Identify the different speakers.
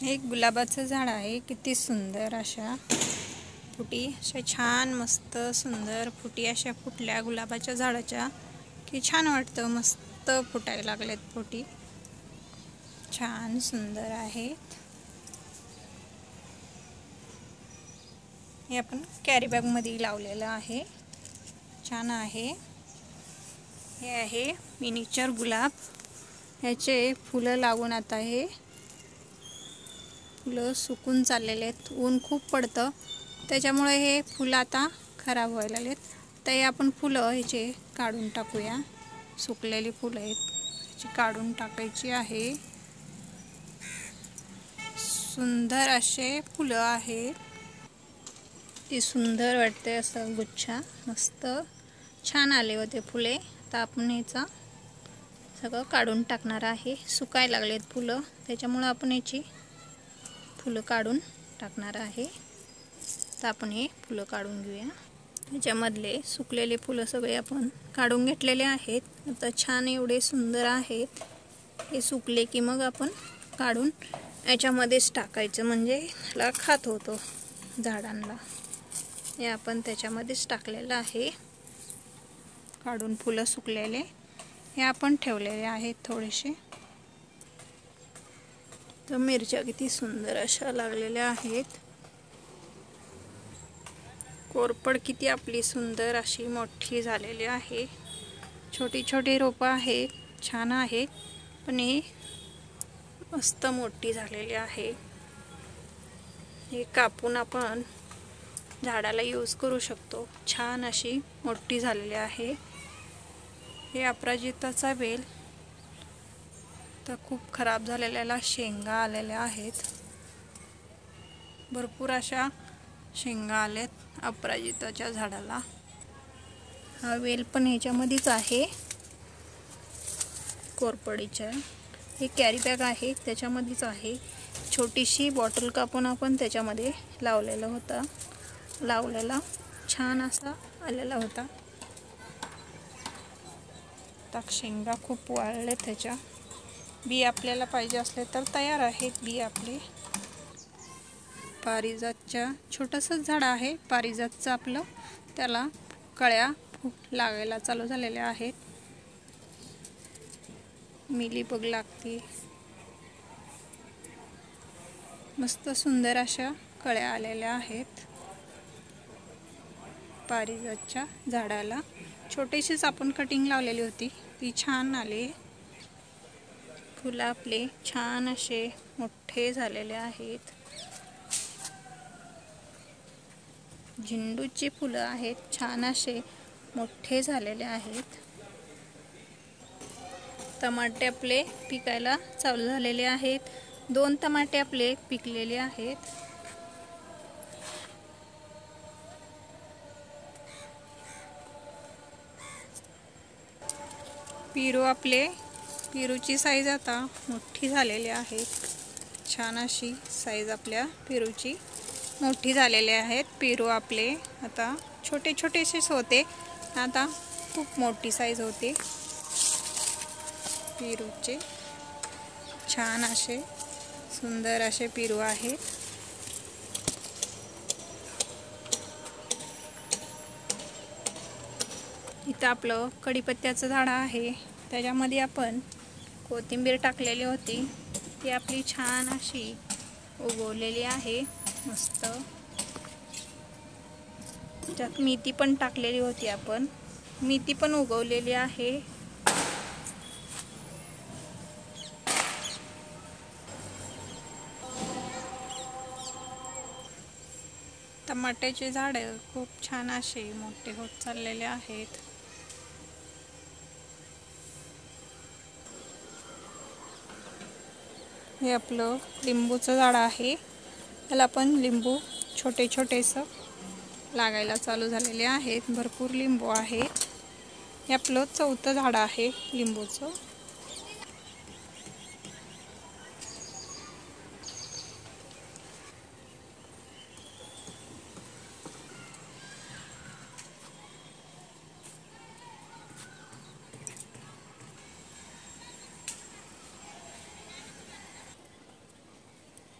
Speaker 1: एक गुलाबाचं झाड आहे, किती सुंदर अशा फुटी, अशा छान मस्त सुंदर फुटी अशा फुटल्या गुलाबाच्या झाडाच्या की छान वाटतं. मस्त फुटायला लागलेत फुटी, छान सुंदर आहेत. हे आपण कॅरी बॅग मध्ये लावलेलं आहे, छान आहे. हे आहे मिनिचर गुलाब, ह्याचे फुलं लागून आता हे फुलं सुकून चाललेले आहेत. ऊन खूप पडतं त्याच्यामुळे हे फुलं आता खराब व्हायला लागलेत. तर हे आपण फुलं ह्याचे काढून टाकूया. सुकलेली फुलं आहेत, ह्याची काढून टाकायची आहे. सुंदर असे फुलं आहेत, ती सुंदर वाटते. असं गुच्छा मस्त छान आले होते फुले. तर आपण ह्याचा सगळं काढून टाकणार आहे. सुकायला लागलेत फुलं त्याच्यामुळे आपण याची फुलं काढून टाकणार आहे. तर आपण हे फुलं काढून घेऊया. ह्याच्यामधले सुकलेले फुलं सगळे आपण काढून घेतलेले आहेत. आता छान एवढे सुंदर आहेत. हे सुकले की मग आपण काढून याच्यामध्येच टाकायचं, म्हणजे ह्याला खात होतो झाडांना. हे आपण त्याच्यामध्येच टाकलेलं आहे. काढून फुलं सुकलेले हे आपण ठेवलेले आहेत थोडेसे. तर मिरच्या किती सुंदर अशा लागलेल्या आहेत. कोरपड किती आपली सुंदर अशी मोठी झालेली आहे. छोटी छोटी रोपं आहेत, छान आहेत, पण ही मस्त मोठी झालेली आहे. हे कापून आपण झाडाला यूज करू शकतो. छान अशी मोठी झालेली आहे. हे अपराजिताचा वेल तर खूप खराब झालेल्या शेंगा आलेल्या आहेत. भरपूर अशा शेंगा आल्यात अपराजिताच्या झाडाला. हा वेल पण ह्याच्यामध्येच आहे कोरपडीच्या. हे कॅरी बॅग आहे त्याच्यामध्येच आहे. छोटीशी बॉटल कापून आपण त्याच्यामध्ये लावलेला छान असा आलेला होता. ताक शेंगा खूप वाळले, त्याच्या बी आपल्याला पाहिजे असले तर तयार आहेत बी आपले. पारिजातच्या छोटंसंच झाड आहे पारिजातचं आपलं, त्याला कळ्या लागायला चालू झालेल्या आहेत. मिलीबग लागते, मस्त सुंदर अशा कळ्या आलेल्या आहेत पारिजातच्या झाडाला. छोटीशीच आपण कटिंग लावलेली होती, ती छान आली. फुलं आपले छान असे मोठे झालेले आहेत. झेंडूची फुलं आहेत, छान असे मोठे झालेले आहेत. टमाटे आपले पिकायला चालू झालेले आहेत. 2 टमाटे आपले पिकलेले आहेत. पेरूची साईज आता मोठी झालेली आहे. छान अशी साईज आपल्या पेरूची मोठी झालेली आहेत. पेरू आपले आता छोटे छोटेसेच होते, आता खूप मोठी साईज होते पेरूचे. छान असे सुंदर असे पेरू आहेत. इथं आपलं कढीपत्त्याचं झाड आहे, त्याच्यामध्ये आपण कोथिंबीर टाकलेली होती, ती आपली छान अशी उगवलेली आहे मस्त. त्यात मेथी पण टाकलेली होती आपण, मेथी पण उगवलेली आहे. टमाट्याचे झाड खूप छान असे मोठे होत चाललेले आहेत. हे आपलं लिंबूचं झाड आहे, त्याला पण लिंबू छोटे छोटेसं लागायला चालू झालेले आहेत. भरपूर लिंबू आहेत. हे आपलं 4थं झाड आहे लिंबूचं.